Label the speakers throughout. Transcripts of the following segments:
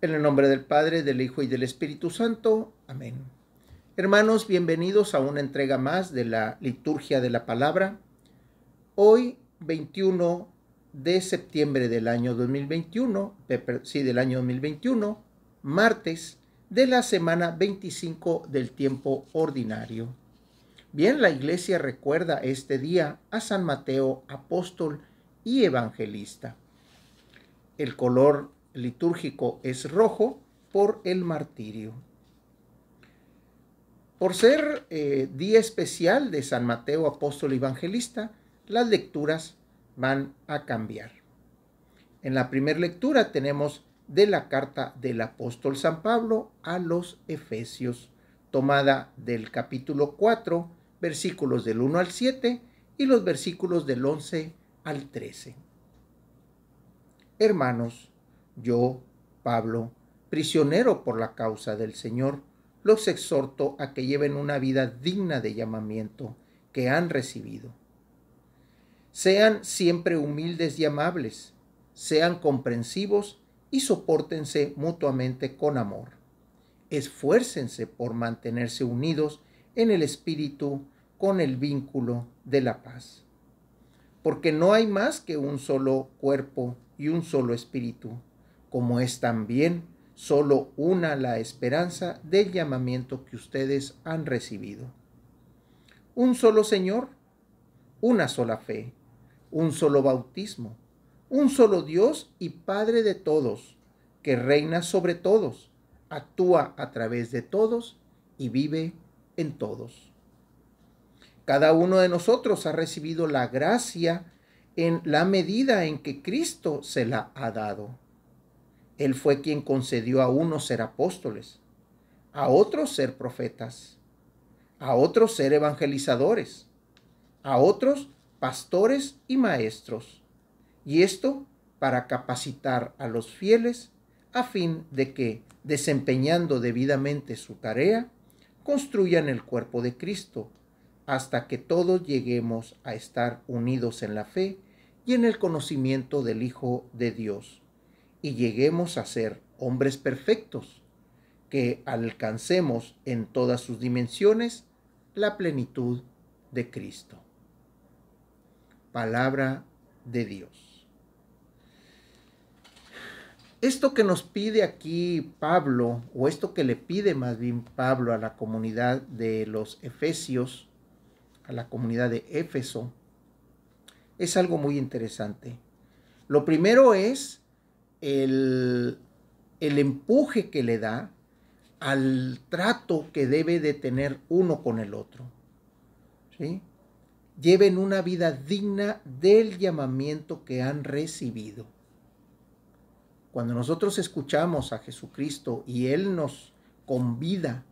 Speaker 1: En el nombre del Padre, del Hijo y del Espíritu Santo. Amén. Hermanos, bienvenidos a una entrega más de la liturgia de la palabra. Hoy, 21 de septiembre del año 2021, martes de la semana 25 del tiempo ordinario. Bien, la Iglesia recuerda este día a San Mateo, apóstol y evangelista. El color litúrgico es rojo por el martirio. Por ser día especial de San Mateo, apóstol y evangelista, las lecturas van a cambiar. En la primera lectura tenemos de la carta del apóstol San Pablo a los Efesios, tomada del capítulo 4, versículos del 1 al 7 y los versículos del 11 al 13. Hermanos, yo, Pablo, prisionero por la causa del Señor, los exhorto a que lleven una vida digna de llamamiento que han recibido. Sean siempre humildes y amables, sean comprensivos y sopórtense mutuamente con amor. Esfuércense por mantenerse unidos en el espíritu con el vínculo de la paz. Porque no hay más que un solo cuerpo y un solo espíritu, como es también solo una la esperanza del llamamiento que ustedes han recibido. Un solo Señor, una sola fe, un solo bautismo, un solo Dios y Padre de todos, que reina sobre todos, actúa a través de todos y vive en todos. Cada uno de nosotros ha recibido la gracia en la medida en que Cristo se la ha dado. Él fue quien concedió a unos ser apóstoles, a otros ser profetas, a otros ser evangelizadores, a otros pastores y maestros. Y esto para capacitar a los fieles a fin de que, desempeñando debidamente su tarea, construyan el cuerpo de Cristo, hasta que todos lleguemos a estar unidos en la fe y en el conocimiento del Hijo de Dios, y lleguemos a ser hombres perfectos, que alcancemos en todas sus dimensiones la plenitud de Cristo. Palabra de Dios. Esto que nos pide aquí Pablo, o esto que le pide más bien Pablo a la comunidad de los Efesios, a la comunidad de Éfeso, es algo muy interesante. Lo primero es el empuje que le da al trato que debe de tener uno con el otro, ¿sí? Lleven una vida digna del llamamiento que han recibido. Cuando nosotros escuchamos a Jesucristo y Él nos convida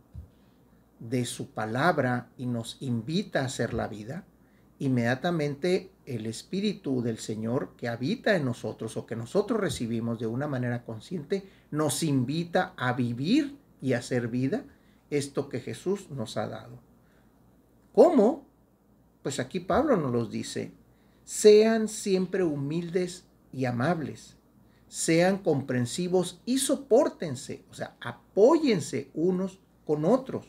Speaker 1: de su palabra y nos invita a hacer la vida, inmediatamente el Espíritu del Señor que habita en nosotros o que nosotros recibimos de una manera consciente, nos invita a vivir y a hacer vida esto que Jesús nos ha dado. ¿Cómo? Pues aquí Pablo nos los dice: sean siempre humildes y amables, sean comprensivos y sopórtense, o sea, apóyense unos con otros.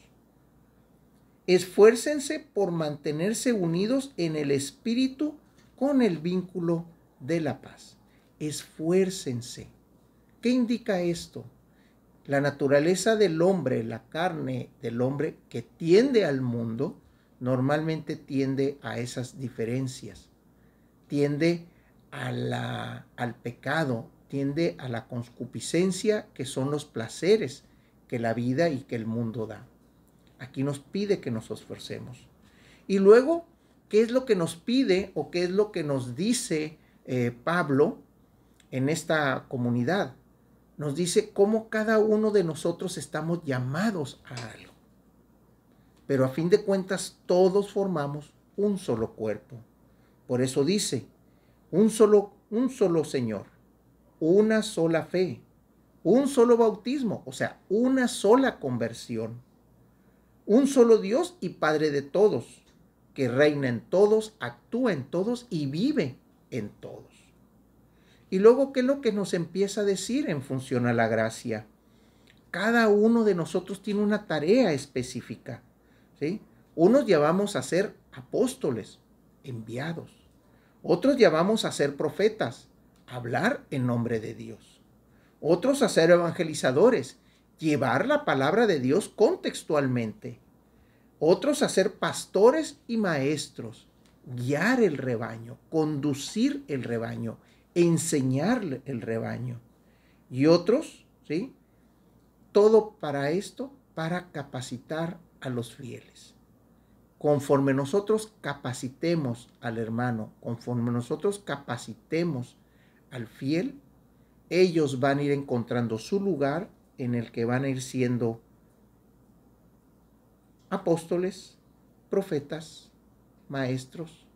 Speaker 1: Esfuércense por mantenerse unidos en el espíritu con el vínculo de la paz. Esfuércense. ¿Qué indica esto? La naturaleza del hombre, la carne del hombre que tiende al mundo, normalmente tiende a esas diferencias, tiende al pecado, tiende a la concupiscencia, que son los placeres que la vida y que el mundo da. Aquí nos pide que nos esforcemos. Y luego, ¿qué es lo que nos pide o qué es lo que nos dice Pablo en esta comunidad? Nos dice cómo cada uno de nosotros estamos llamados a algo. Pero a fin de cuentas, todos formamos un solo cuerpo. Por eso dice, un solo Señor, una sola fe, un solo bautismo, o sea, una sola conversión. Un solo Dios y Padre de todos, que reina en todos, actúa en todos y vive en todos. Y luego, ¿qué es lo que nos empieza a decir en función a la gracia? Cada uno de nosotros tiene una tarea específica, ¿sí? Unos llamamos a ser apóstoles, enviados. Otros llamamos a ser profetas, hablar en nombre de Dios. Otros a ser evangelizadores, llevar la palabra de Dios contextualmente. Otros a ser pastores y maestros, guiar el rebaño, conducir el rebaño, enseñar el rebaño. Y otros, ¿sí? Todo para esto, para capacitar a los fieles. Conforme nosotros capacitemos al hermano, conforme nosotros capacitemos al fiel, ellos van a ir encontrando su lugar en el que van a ir siendo apóstoles, profetas, maestros.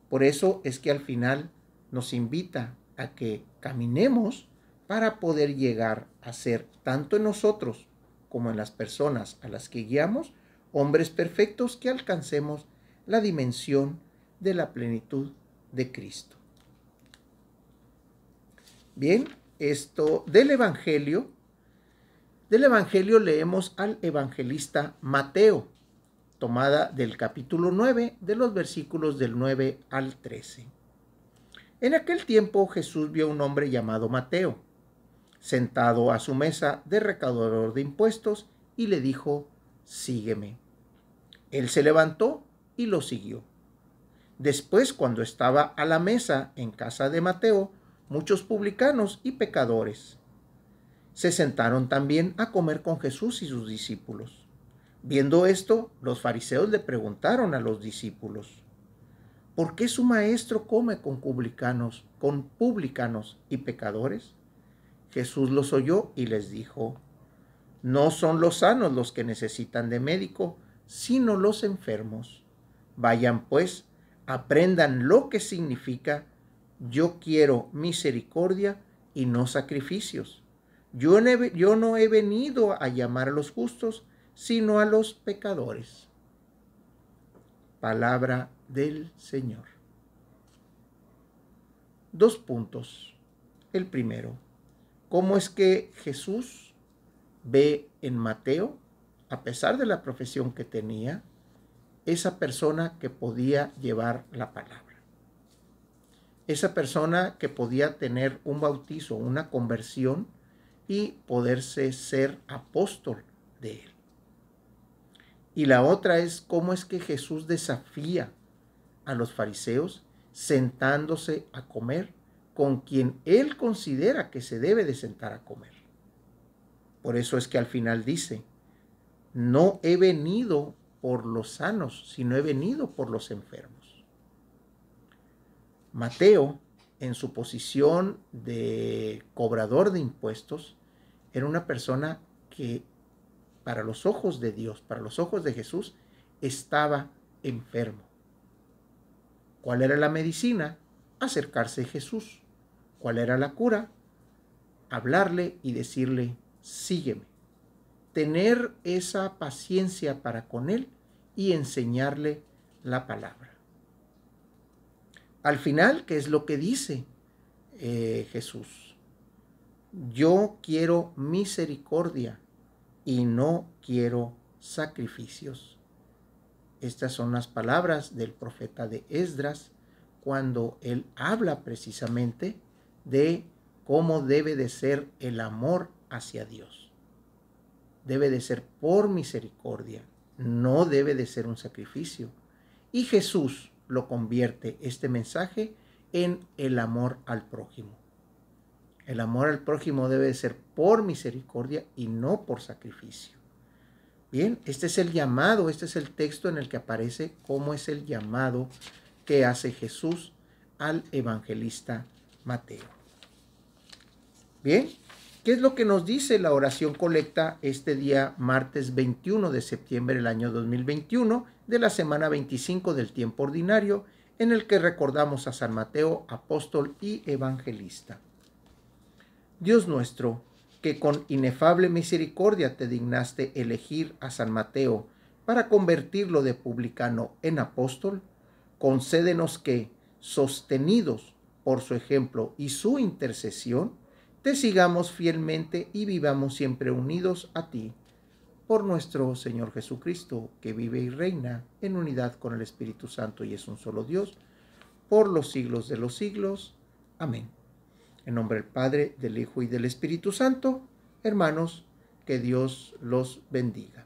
Speaker 1: Por eso es que al final nos invita a que caminemos para poder llegar a ser, tanto en nosotros como en las personas a las que guiamos, hombres perfectos que alcancemos la dimensión de la plenitud de Cristo. Bien, esto del Evangelio leemos al evangelista Mateo, tomada del capítulo 9, de los versículos del 9 al 13. En aquel tiempo Jesús vio a un hombre llamado Mateo, sentado a su mesa de recaudador de impuestos, y le dijo: sígueme. Él se levantó y lo siguió. Después, cuando estaba a la mesa en casa de Mateo, muchos publicanos y pecadores se sentaron también a comer con Jesús y sus discípulos. Viendo esto, los fariseos le preguntaron a los discípulos: ¿por qué su maestro come con publicanos y pecadores? Jesús los oyó y les dijo: no son los sanos los que necesitan de médico, sino los enfermos. Vayan pues, aprendan lo que significa: yo quiero misericordia y no sacrificios. Yo no he venido a llamar a los justos, sino a los pecadores. Palabra del Señor. 2 puntos. El primero: ¿cómo es que Jesús ve en Mateo, a pesar de la profesión que tenía, esa persona que podía llevar la palabra? Esa persona que podía tener un bautizo, una conversión y poderse ser apóstol de él. Y la otra es cómo es que Jesús desafía a los fariseos sentándose a comer con quien él considera que se debe de sentar a comer. Por eso es que al final dice: no he venido por los sanos, sino he venido por los enfermos. Mateo, en su posición de cobrador de impuestos, era una persona que para los ojos de Dios, para los ojos de Jesús, estaba enfermo. ¿Cuál era la medicina? Acercarse a Jesús. ¿Cuál era la cura? Hablarle y decirle: sígueme. Tener esa paciencia para con él y enseñarle la palabra. Al final, ¿qué es lo que dice Jesús? Yo quiero misericordia y no quiero sacrificios. Estas son las palabras del profeta de Esdras cuando él habla precisamente de cómo debe de ser el amor hacia Dios. Debe de ser por misericordia, no debe de ser un sacrificio. Y Jesús lo convierte, este mensaje, en el amor al prójimo. El amor al prójimo debe de ser por misericordia y no por sacrificio. Bien, este es el llamado, este es el texto en el que aparece cómo es el llamado que hace Jesús al evangelista Mateo. Bien, ¿qué es lo que nos dice la oración colecta este día martes 21 de septiembre del año 2021 de la semana 25 del tiempo ordinario, en el que recordamos a San Mateo, apóstol y evangelista? Dios nuestro, que con inefable misericordia te dignaste elegir a San Mateo para convertirlo de publicano en apóstol, concédenos que, sostenidos por su ejemplo y su intercesión, te sigamos fielmente y vivamos siempre unidos a ti. Por nuestro Señor Jesucristo, que vive y reina en unidad con el Espíritu Santo y es un solo Dios, por los siglos de los siglos. Amén. En nombre del Padre, del Hijo y del Espíritu Santo, hermanos, que Dios los bendiga.